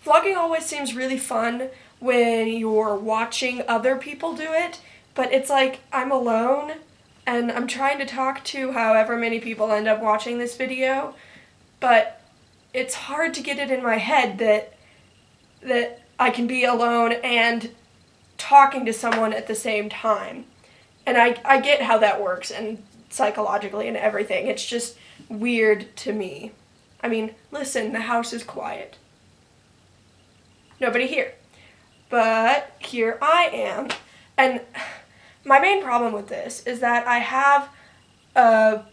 vlogging always seems really fun when you're watching other people do it, but it's like I'm alone and I'm trying to talk to however many people end up watching this video, but it's hard to get it in my head that I can be alone and talking to someone at the same time. And I get how that works, and psychologically and everything. It's just weird to me. I mean, listen, the house is quiet. Nobody here. But here I am. And my main problem with this is that I have, the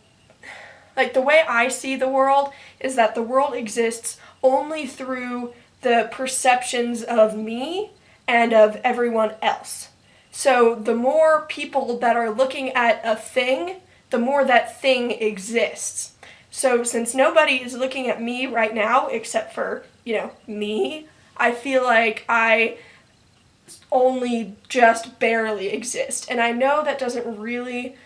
way I see the world is that the world exists only through the perceptions of me and of everyone else. So the more people that are looking at a thing, the more that thing exists. So since nobody is looking at me right now except for, me, I feel like I only just barely exist. And I know that doesn't really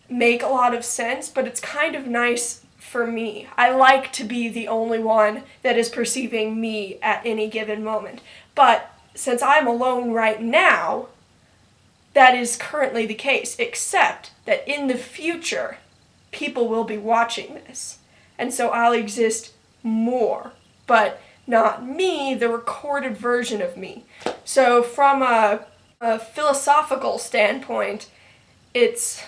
make a lot of sense, but it's kind of nice for me. I like to be the only one that is perceiving me at any given moment. But since I'm alone right now, that is currently the case, except that in the future, people will be watching this. And so I'll exist more, but not me, the recorded version of me. So from a philosophical standpoint, it's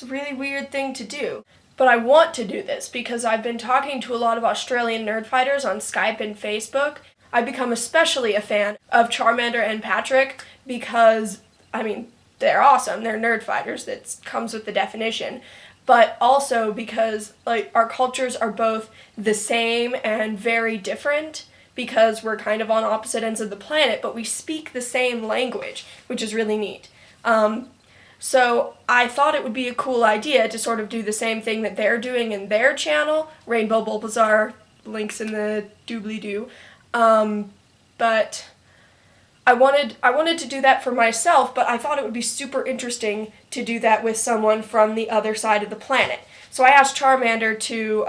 a really weird thing to do. But I want to do this because I've been talking to a lot of Australian nerdfighters on Skype and Facebook. I've become especially a fan of Charmander and Patrick because they're awesome. They're nerd fighters. That comes with the definition. But also because, our cultures are both the same and very different because we're kind of on opposite ends of the planet, but we speak the same language, which is really neat. So I thought it would be a cool idea to sort of do the same thing that they're doing in their channel, Rainbow Bulbasaur, links in the doobly-doo. But I wanted to do that for myself, but I thought it would be super interesting to do that with someone from the other side of the planet. So I asked Charmander to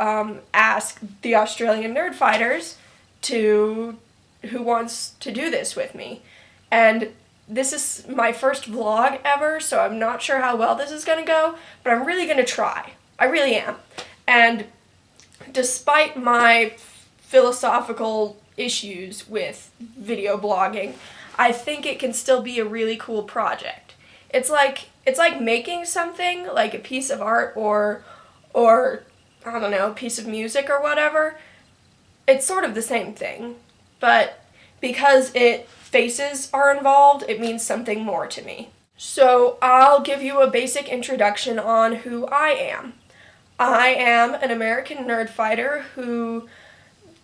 ask the Australian nerdfighters who wants to do this with me. And this is my first vlog ever, so I'm not sure how well this is going to go, but I'm really going to try. I really am. And despite my philosophical issues with video blogging, I think it can still be a really cool project. It's like making something, like a piece of art or I don't know, a piece of music or whatever. It's sort of the same thing, but because faces are involved, it means something more to me. So I'll give you a basic introduction on who I am. I am an American nerd fighter who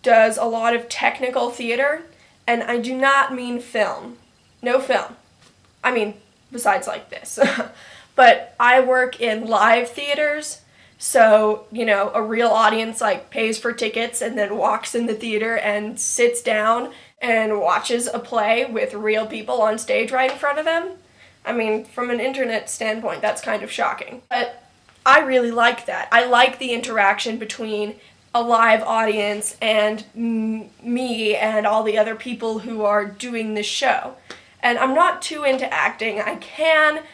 does a lot of technical theater, and I do not mean film. No film. Besides like this. But I work in live theaters, so, a real audience pays for tickets and then walks in the theater and sits down and watches a play with real people on stage right in front of them. From an internet standpoint, that's kind of shocking. But I really like that. I like the interaction between a live audience and me and all the other people who are doing the show. And I'm not too into acting. I can,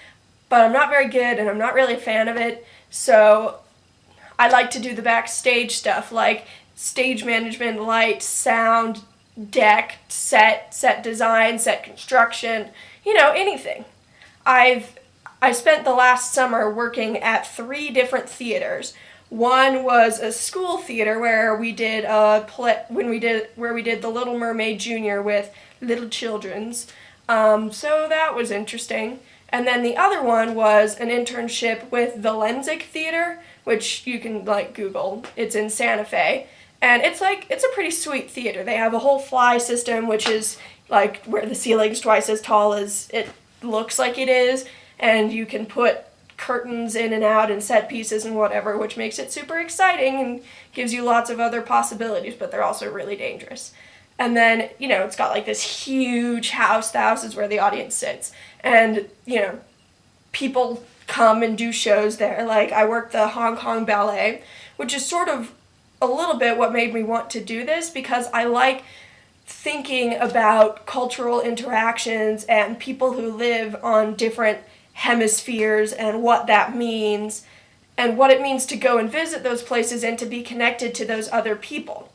but I'm not very good and I'm not really a fan of it. So I like to do the backstage stuff like stage management, light, sound, deck, set design, set construction, anything. I spent the last summer working at 3 different theaters. One was a school theater where we did where we did The Little Mermaid Jr. with little children's. So that was interesting. And then the other one was an internship with the Lensic Theater, which you can Google. It's in Santa Fe. And it's a pretty sweet theater. They have a whole fly system, which is where the ceiling's twice as tall as it looks like it is. And you can put curtains in and out and set pieces and whatever, which makes it super exciting and gives you lots of other possibilities, but they're also really dangerous. And then, it's got this huge house. The house is where the audience sits. And, people come and do shows there. I work the Hong Kong Ballet, which is sort of a little bit what made me want to do this, because I like thinking about cultural interactions and people who live on different hemispheres and what that means and what it means to go and visit those places and to be connected to those other people.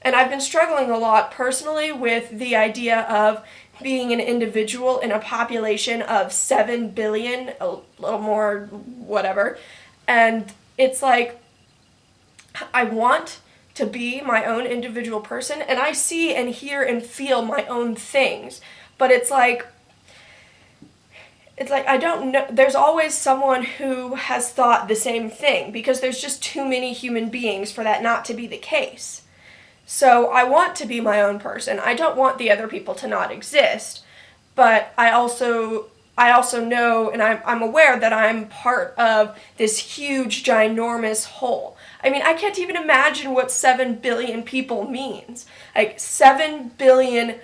And I've been struggling a lot personally with the idea of being an individual in a population of 7 billion, a little more, whatever. And it's like, I want to be my own individual person, and I see and hear and feel my own things. But it's like I don't know, there's always someone who has thought the same thing, because there's just too many human beings for that not to be the case. So I want to be my own person. I don't want the other people to not exist, but I also know, and I'm aware that I'm part of this huge, ginormous whole. I mean, I can't even imagine what 7 billion people means. Like, 7 billion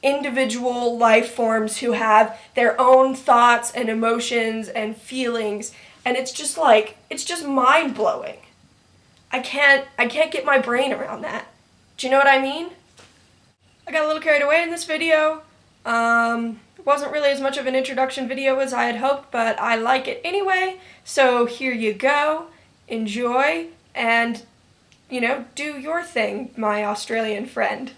individual life forms who have their own thoughts and emotions and feelings, and it's just mind-blowing. I can't get my brain around that. Do you know what I mean? I got a little carried away in this video. It wasn't really as much of an introduction video as I had hoped, but I like it anyway. So here you go. Enjoy and, do your thing, my Australian friend.